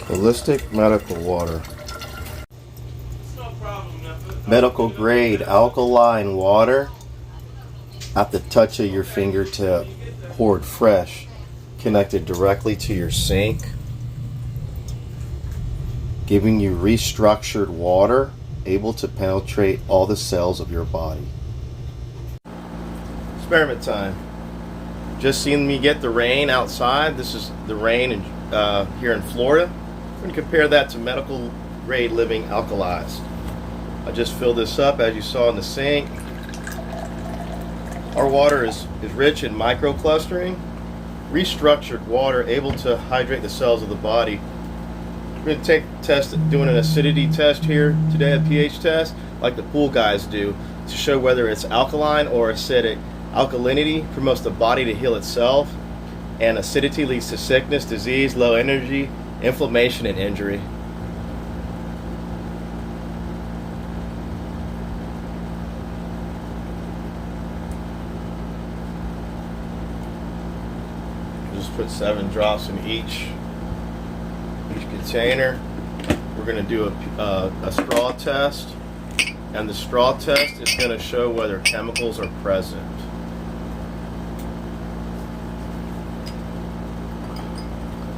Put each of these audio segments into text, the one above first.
Holistic medical water. Medical grade alkaline water at the touch of your fingertip, poured fresh, connected directly to your sink, giving you restructured water, able to penetrate all the cells of your body. Experiment time. Just seen me get the rain outside. This is the rain here in Florida. We're going to compare that to medical grade living alkalized. I just filled this up as you saw in the sink. Our water is rich in microclustering, restructured water able to hydrate the cells of the body. We're going to take a test, doing an acidity test here today, a pH test, like the pool guys do, to show whether it's alkaline or acidic. Alkalinity promotes the body to heal itself, and acidity leads to sickness, disease, low energy, inflammation, and injury. Just put 7 drops in each container. We're going to do a straw test, and the straw test is going to show whether chemicals are present.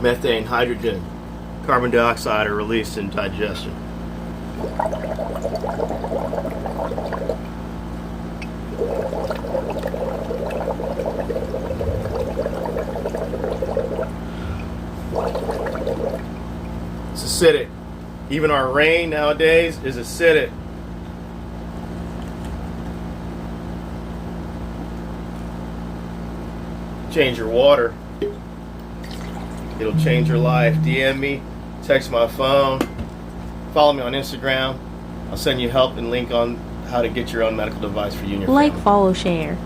Methane, hydrogen, carbon dioxide are released in digestion. It's acidic. Even our rain nowadays is acidic. Change your water. It'll change your life. DM me, text my phone, follow me on Instagram. I'll send you help and link on how to get your own medical device for you and your family. Like, follow, share.